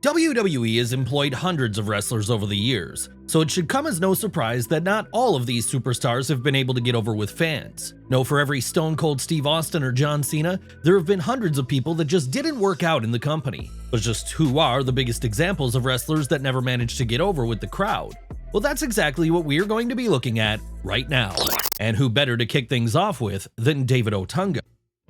WWE has employed hundreds of wrestlers over the years, so it should come as no surprise that not all of these superstars have been able to get over with fans. No, for every Stone Cold Steve Austin or John Cena, there have been hundreds of people that just didn't work out in the company. But just who are the biggest examples of wrestlers that never managed to get over with the crowd? Well, that's exactly what we're going to be looking at right now. And who better to kick things off with than David Otunga?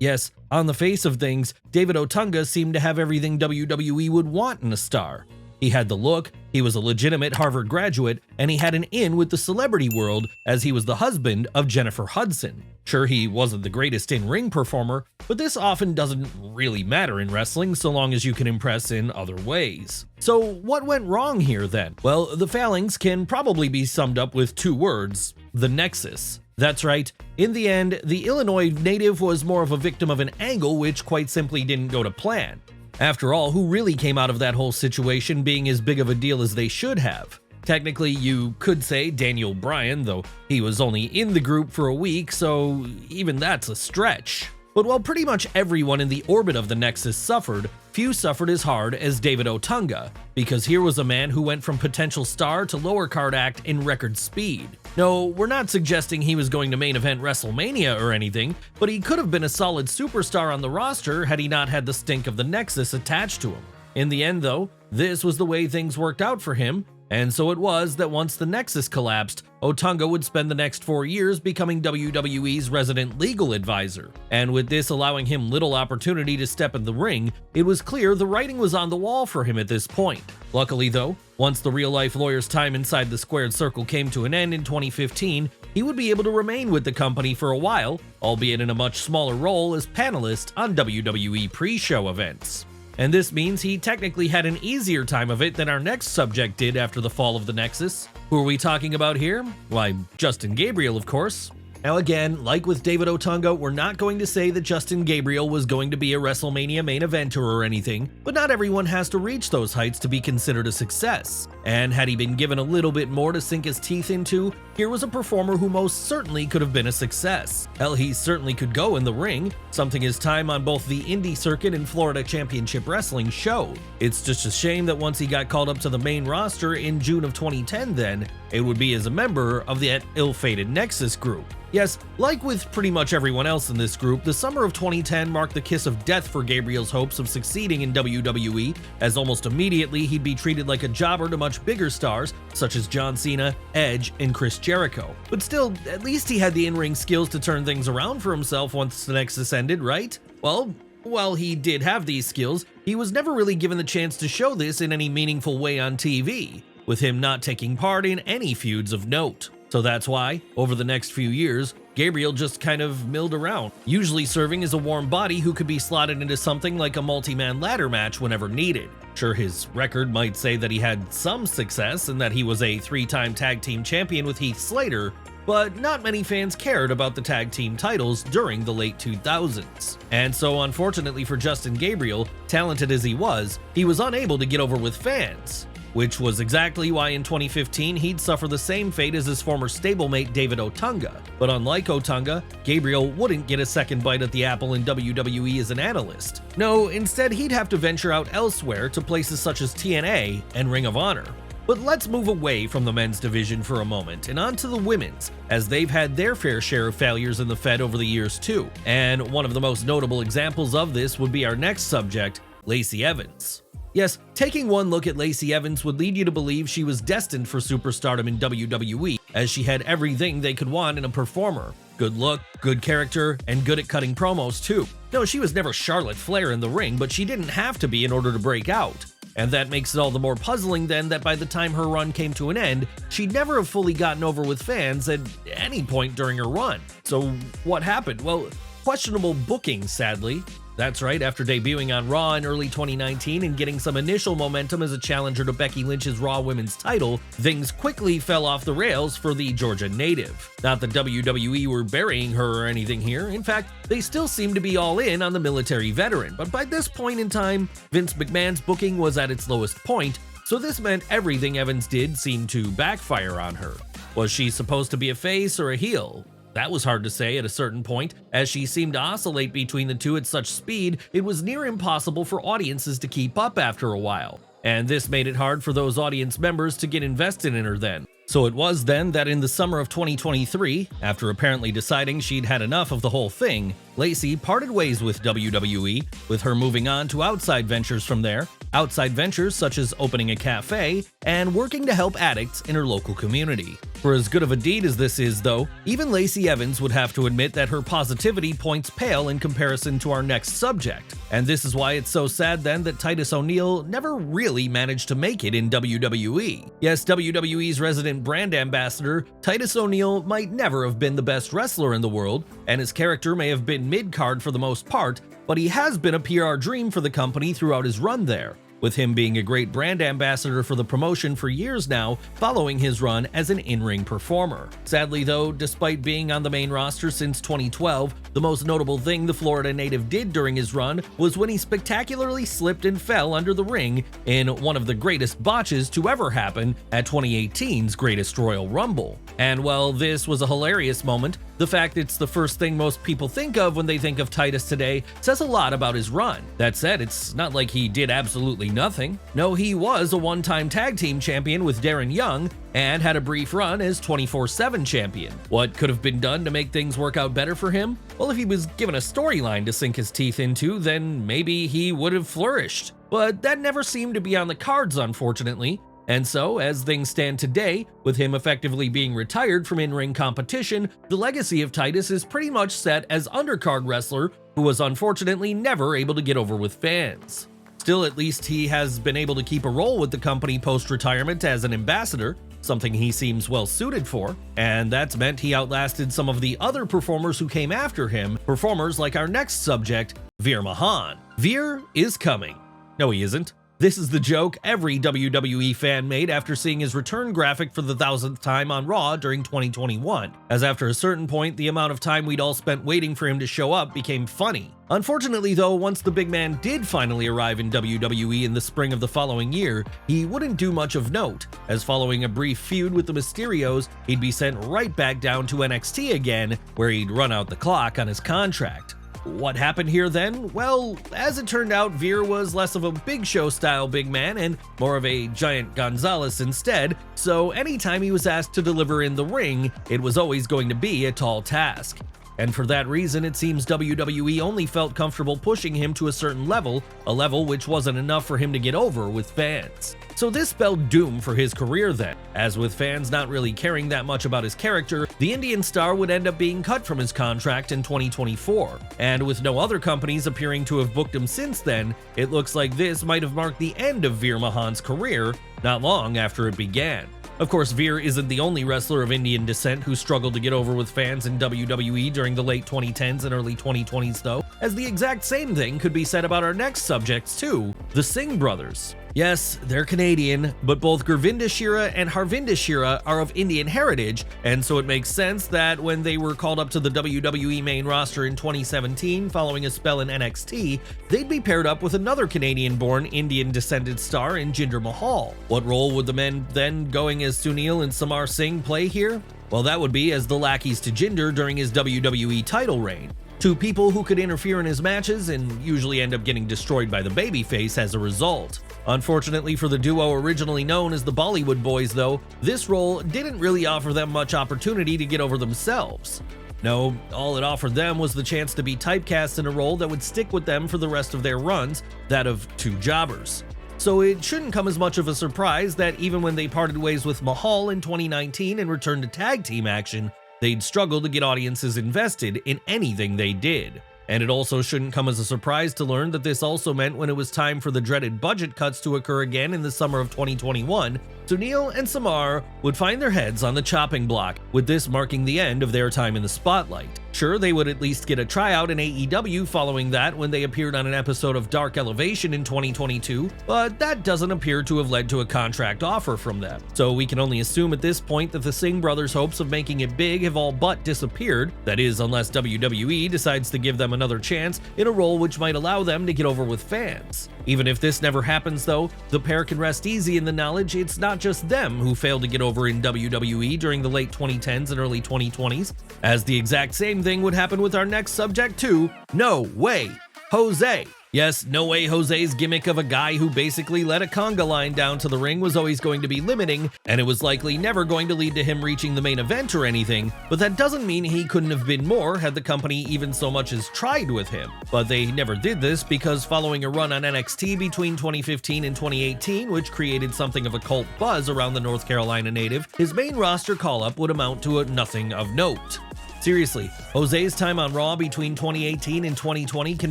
Yes, on the face of things, David Otunga seemed to have everything WWE would want in a star. He had the look, he was a legitimate Harvard graduate, and he had an in with the celebrity world as he was the husband of Jennifer Hudson. Sure, he wasn't the greatest in-ring performer, but this often doesn't really matter in wrestling so long as you can impress in other ways. So what went wrong here then? Well, the failings can probably be summed up with two words: the Nexus. That's right, in the end, the Illinois native was more of a victim of an angle which quite simply didn't go to plan. After all, who really came out of that whole situation being as big of a deal as they should have? Technically, you could say Daniel Bryan, though he was only in the group for a week, so even that's a stretch. But while pretty much everyone in the orbit of the Nexus suffered, few suffered as hard as David Otunga, because here was a man who went from potential star to lower card act in record speed. No, we're not suggesting he was going to main event WrestleMania or anything, but he could have been a solid superstar on the roster had he not had the stink of the Nexus attached to him. In the end though, this was the way things worked out for him, and so it was that once the Nexus collapsed, Otunga would spend the next 4 years becoming WWE's resident legal advisor. And with this allowing him little opportunity to step in the ring, it was clear the writing was on the wall for him at this point. Luckily though, once the real-life lawyer's time inside the squared circle came to an end in 2015, he would be able to remain with the company for a while, albeit in a much smaller role as panelist on WWE pre-show events. And this means he technically had an easier time of it than our next subject did after the fall of the Nexus. Who are we talking about here? Why, Justin Gabriel, of course. Now again, like with David Otunga, we're not going to say that Justin Gabriel was going to be a WrestleMania main eventer or anything, but not everyone has to reach those heights to be considered a success. And had he been given a little bit more to sink his teeth into, here was a performer who most certainly could have been a success. Hell, he certainly could go in the ring, something his time on both the indie circuit and Florida Championship Wrestling showed. It's just a shame that once he got called up to the main roster in June of 2010 then, it would be as a member of that ill-fated Nexus group. Yes, like with pretty much everyone else in this group, the summer of 2010 marked the kiss of death for Gabriel's hopes of succeeding in WWE, as almost immediately he'd be treated like a jobber to much bigger stars such as John Cena, Edge, and Chris Jericho. But still, at least he had the in-ring skills to turn things around for himself once the Nexus ended, right? Well, while he did have these skills, he was never really given the chance to show this in any meaningful way on TV, with him not taking part in any feuds of note. So that's why, over the next few years, Gabriel just kind of milled around, usually serving as a warm body who could be slotted into something like a multi-man ladder match whenever needed. Sure, his record might say that he had some success and that he was a 3-time tag team champion with Heath Slater, but not many fans cared about the tag team titles during the late 2000s. And so unfortunately for Justin Gabriel, talented as he was unable to get over with fans. Which was exactly why in 2015 he'd suffer the same fate as his former stablemate David Otunga. But unlike Otunga, Gabriel wouldn't get a second bite at the apple in WWE as an analyst. No, instead he'd have to venture out elsewhere to places such as TNA and Ring of Honor. But let's move away from the men's division for a moment and onto the women's, as they've had their fair share of failures in the Fed over the years too. And one of the most notable examples of this would be our next subject, Lacy Evans. Yes, taking one look at Lacy Evans would lead you to believe she was destined for superstardom in WWE, as she had everything they could want in a performer. Good look, good character, and good at cutting promos too. No, she was never Charlotte Flair in the ring, but she didn't have to be in order to break out. And that makes it all the more puzzling then that by the time her run came to an end, she'd never have fully gotten over with fans at any point during her run. So what happened? Well, questionable booking, sadly. That's right, after debuting on Raw in early 2019 and getting some initial momentum as a challenger to Becky Lynch's Raw Women's title, things quickly fell off the rails for the Georgia native. Not that WWE were burying her or anything here, in fact, they still seem to be all in on the military veteran, but by this point in time, Vince McMahon's booking was at its lowest point, so this meant everything Evans did seemed to backfire on her. Was she supposed to be a face or a heel? That was hard to say at a certain point, as she seemed to oscillate between the two at such speed it was near impossible for audiences to keep up after a while. and this made it hard for those audience members to get invested in her then. So it was then that in the summer of 2023, after apparently deciding she'd had enough of the whole thing, Lacy parted ways with WWE, with her moving on to outside ventures from there, outside ventures such as opening a cafe and working to help addicts in her local community. For as good of a deed as this is, though, even Lacy Evans would have to admit that her positivity points pale in comparison to our next subject. And this is why it's so sad then that Titus ONeal never really managed to make it in WWE. Yes, WWE's resident brand ambassador, Titus ONeal might never have been the best wrestler in the world, and his character may have been mid-card for the most part, but he has been a PR dream for the company throughout his run there, with him being a great brand ambassador for the promotion for years now following his run as an in-ring performer. Sadly though, despite being on the main roster since 2012, the most notable thing the Florida native did during his run was when he spectacularly slipped and fell under the ring in one of the greatest botches to ever happen at 2018's Greatest Royal Rumble. And while this was a hilarious moment, the fact it's the first thing most people think of when they think of Titus today says a lot about his run. That said, it's not like he did absolutely nothing. No, he was a one-time tag team champion with Darren Young and had a brief run as 24/7 champion. What could have been done to make things work out better for him? Well, if he was given a storyline to sink his teeth into, then maybe he would have flourished. But that never seemed to be on the cards, unfortunately. And so, as things stand today, with him effectively being retired from in-ring competition, the legacy of Titus is pretty much set as undercard wrestler who was unfortunately never able to get over with fans. Still, at least he has been able to keep a role with the company post-retirement as an ambassador, something he seems well suited for, and that's meant he outlasted some of the other performers who came after him, performers like our next subject, Veer Mahan. Veer is coming. No, he isn't. This is the joke every WWE fan made after seeing his return graphic for the 1000th time on Raw during 2021, as after a certain point, the amount of time we'd all spent waiting for him to show up became funny. Unfortunately though, once the big man did finally arrive in WWE in the spring of the following year, he wouldn't do much of note, as following a brief feud with the Mysterios, he'd be sent right back down to NXT again, where he'd run out the clock on his contract. What happened here then? Well, as it turned out, Veer was less of a Big Show style big man and more of a giant Gonzalez instead, so anytime he was asked to deliver in the ring, it was always going to be a tall task. And for that reason, it seems WWE only felt comfortable pushing him to a certain level, a level which wasn't enough for him to get over with fans. So this spelled doom for his career then, as with fans not really caring that much about his character, the Indian star would end up being cut from his contract in 2024. And with no other companies appearing to have booked him since then, it looks like this might have marked the end of Veer Mahan's career, not long after it began. Of course, Veer isn't the only wrestler of Indian descent who struggled to get over with fans in WWE during the late 2010s and early 2020s though, as the exact same thing could be said about our next subjects too, the Singh brothers. Yes, they're Canadian, but both Gurvinda Shira and Harvinda Shira are of Indian heritage, and so it makes sense that when they were called up to the WWE main roster in 2017 following a spell in NXT, they'd be paired up with another Canadian-born Indian-descended star in Jinder Mahal. What role would the men then going as Sunil and Samar Singh play here? Well, that would be as the lackeys to Jinder during his WWE title reign. Two people who could interfere in his matches and usually end up getting destroyed by the babyface as a result. Unfortunately for the duo originally known as the Bollywood Boys though, this role didn't really offer them much opportunity to get over themselves. No, all it offered them was the chance to be typecast in a role that would stick with them for the rest of their runs, that of two jobbers. So it shouldn't come as much of a surprise that even when they parted ways with Mahal in 2019 and returned to tag team action, they'd struggle to get audiences invested in anything they did. And it also shouldn't come as a surprise to learn that this also meant when it was time for the dreaded budget cuts to occur again in the summer of 2021, Sunil and Samar would find their heads on the chopping block, with this marking the end of their time in the spotlight. Sure, they would at least get a tryout in AEW following that when they appeared on an episode of Dark Elevation in 2022, but that doesn't appear to have led to a contract offer from them. So we can only assume at this point that the Singh brothers' hopes of making it big have all but disappeared, that is, unless WWE decides to give them another chance in a role which might allow them to get over with fans. Even if this never happens though, the pair can rest easy in the knowledge it's not just them who failed to get over in WWE during the late 2010s and early 2020s, as the exact same thing would happen with our next subject too. No way! Jose. Yes, no way Jose's gimmick of a guy who basically led a conga line down to the ring was always going to be limiting, and it was likely never going to lead to him reaching the main event or anything, but that doesn't mean he couldn't have been more had the company even so much as tried with him. But they never did this because following a run on NXT between 2015 and 2018, which created something of a cult buzz around the North Carolina native, his main roster call-up would amount to nothing of note. Seriously, Jose's time on Raw between 2018 and 2020 can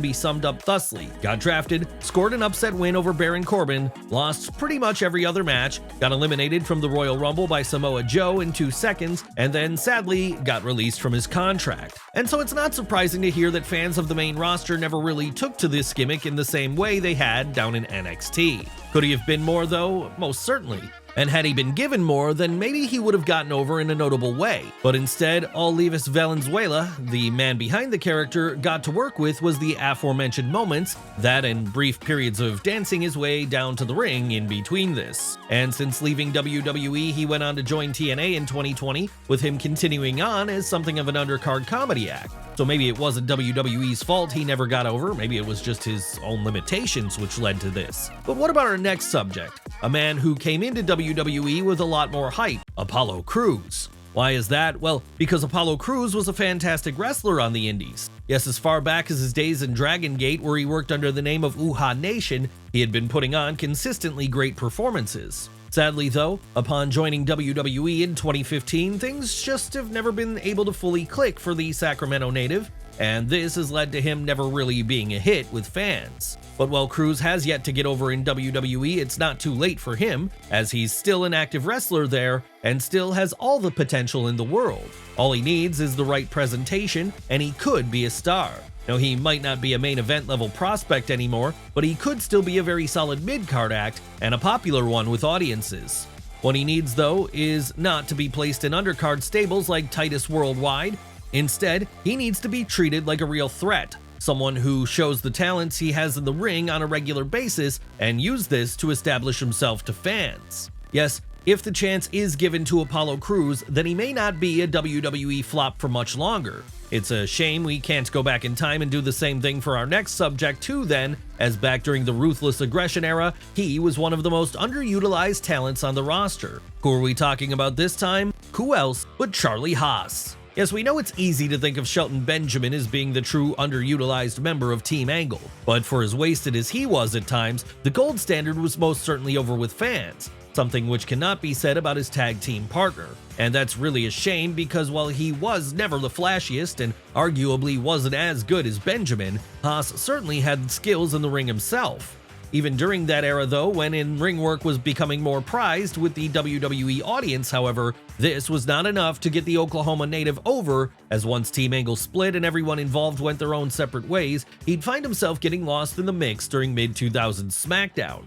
be summed up thusly: got drafted, scored an upset win over Baron Corbin, lost pretty much every other match, got eliminated from the Royal Rumble by Samoa Joe in 2 seconds, and then sadly got released from his contract. And so it's not surprising to hear that fans of the main roster never really took to this gimmick in the same way they had down in NXT. Could he have been more though? Most certainly. And had he been given more, then maybe he would have gotten over in a notable way. But instead, all Levis Valenzuela, the man behind the character, got to work with was the aforementioned moments, that and brief periods of dancing his way down to the ring in between this. And since leaving WWE, he went on to join TNA in 2020, with him continuing on as something of an undercard comedy act. So maybe it wasn't WWE's fault he never got over, maybe it was just his own limitations which led to this. But what about our next subject? A man who came into WWE with a lot more hype, Apollo Crews. Why is that? Well, because Apollo Crews was a fantastic wrestler on the indies. Yes, as far back as his days in Dragon Gate, where he worked under the name of Uhaa Nation, he had been putting on consistently great performances. Sadly though, upon joining WWE in 2015, things just have never been able to fully click for the Sacramento native, and this has led to him never really being a hit with fans. But while Crews has yet to get over in WWE, it's not too late for him, as he's still an active wrestler there and still has all the potential in the world. All he needs is the right presentation, and he could be a star. Now, he might not be a main event level prospect anymore, but he could still be a very solid mid-card act and a popular one with audiences. What he needs, though, is not to be placed in undercard stables like Titus Worldwide. Instead, he needs to be treated like a real threat, someone who shows the talents he has in the ring on a regular basis and use this to establish himself to fans. Yes, if the chance is given to Apollo Crews, then he may not be a WWE flop for much longer. It's a shame we can't go back in time and do the same thing for our next subject too then, as back during the Ruthless Aggression era, he was one of the most underutilized talents on the roster. Who are we talking about this time? Who else but Charlie Haas. Yes, we know it's easy to think of Shelton Benjamin as being the true underutilized member of Team Angle, but for as wasted as he was at times, the gold standard was most certainly over with fans, something which cannot be said about his tag team partner. And that's really a shame because while he was never the flashiest and arguably wasn't as good as Benjamin, Haas certainly had skills in the ring himself. Even during that era though, when in-ring work was becoming more prized with the WWE audience, however, this was not enough to get the Oklahoma native over, as once Team Angle split and everyone involved went their own separate ways, he'd find himself getting lost in the mix during mid-2000s SmackDown.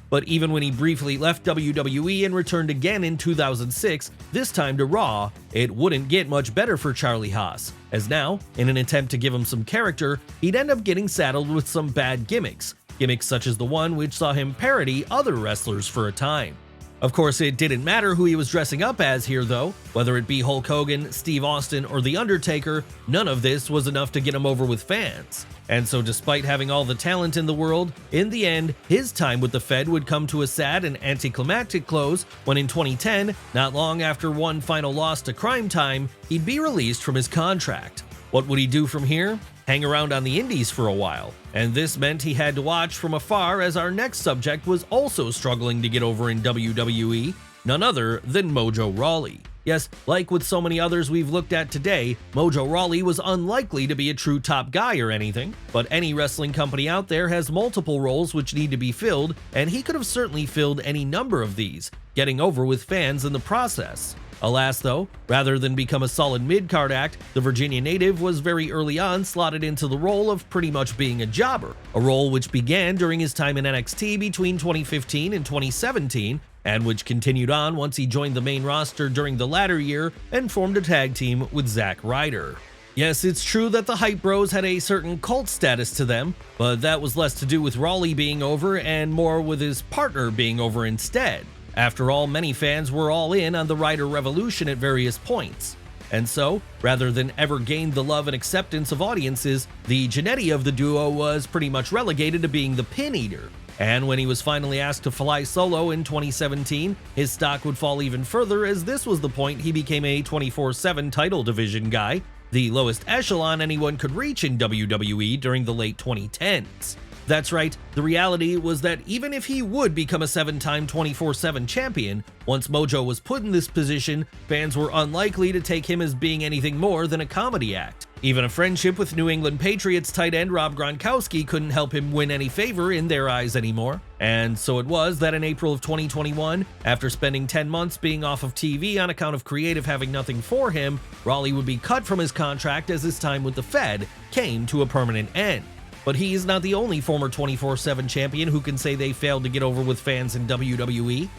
But even when he briefly left WWE and returned again in 2006, this time to Raw, it wouldn't get much better for Charlie Haas, as now, in an attempt to give him some character, he'd end up getting saddled with some bad gimmicks such as the one which saw him parody other wrestlers for a time. Of course, it didn't matter who he was dressing up as here though, whether it be Hulk Hogan, Steve Austin, or The Undertaker, none of this was enough to get him over with fans. And so despite having all the talent in the world, in the end, his time with the Fed would come to a sad and anticlimactic close when in 2010, not long after one final loss to Crime Time, he'd be released from his contract. What would he do from here? Hang around on the indies for a while, and this meant he had to watch from afar as our next subject was also struggling to get over in WWE, none other than Mojo Rawley. Yes, like with so many others we've looked at today, Mojo Rawley was unlikely to be a true top guy or anything, but any wrestling company out there has multiple roles which need to be filled, and he could have certainly filled any number of these, getting over with fans in the process. Alas though, rather than become a solid mid-card act, the Virginia native was very early on slotted into the role of pretty much being a jobber, a role which began during his time in NXT between 2015 and 2017, and which continued on once he joined the main roster during the latter year and formed a tag team with Zack Ryder. Yes, it's true that the Hype Bros had a certain cult status to them, but that was less to do with Rawley being over and more with his partner being over instead. After all, many fans were all in on the Ryder Revolution at various points. And so, rather than ever gain the love and acceptance of audiences, the Jannetty of the duo was pretty much relegated to being the pin eater. And when he was finally asked to fly solo in 2017, his stock would fall even further, as this was the point he became a 24/7 title division guy, the lowest echelon anyone could reach in WWE during the late 2010s. That's right, the reality was that even if he would become a 7-time 24/7 champion, once Mojo was put in this position, fans were unlikely to take him as being anything more than a comedy act. Even a friendship with New England Patriots tight end Rob Gronkowski couldn't help him win any favor in their eyes anymore. And so it was that in April of 2021, after spending 10 months being off of TV on account of creative having nothing for him, Rawley would be cut from his contract as his time with the Fed came to a permanent end. But he is not the only former 24/7 champion who can say they failed to get over with fans in WWE.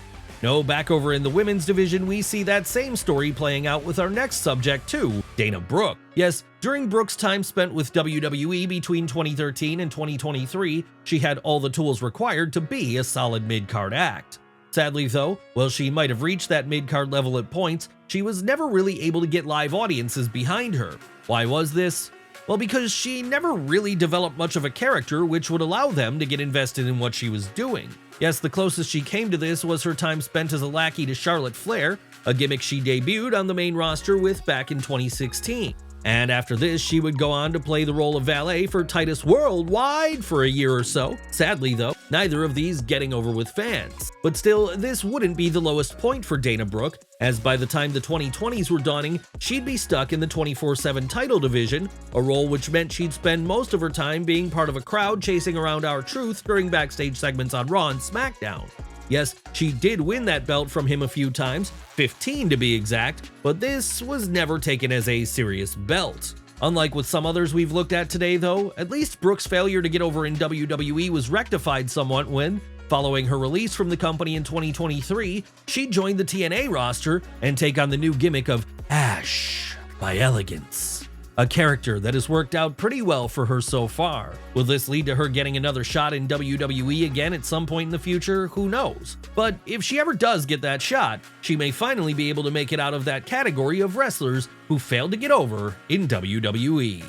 No, back over in the women's division, we see that same story playing out with our next subject too, Dana Brooke. Yes, during Brooke's time spent with WWE between 2013 and 2023, she had all the tools required to be a solid mid-card act. Sadly though, while she might have reached that mid-card level at points, she was never really able to get live audiences behind her. Why was this? Well, because she never really developed much of a character which would allow them to get invested in what she was doing. Yes, the closest she came to this was her time spent as a lackey to Charlotte Flair, a gimmick she debuted on the main roster with back in 2016. And after this, she would go on to play the role of valet for Titus Worldwide for a year or so. Sadly though, neither of these getting over with fans. But still, this wouldn't be the lowest point for Dana Brooke, as by the time the 2020s were dawning, she'd be stuck in the 24/7 title division, a role which meant she'd spend most of her time being part of a crowd chasing around R-Truth during backstage segments on Raw and SmackDown. Yes, she did win that belt from him a few times, 15 to be exact, but this was never taken as a serious belt. Unlike with some others we've looked at today though, at least Brooke's failure to get over in WWE was rectified somewhat when, following her release from the company in 2023, she joined the TNA roster and take on the new gimmick of Ash by Elegance. A character that has worked out pretty well for her so far. Will this lead to her getting another shot in WWE again at some point in the future? Who knows? But if she ever does get that shot, she may finally be able to make it out of that category of wrestlers who failed to get over in WWE.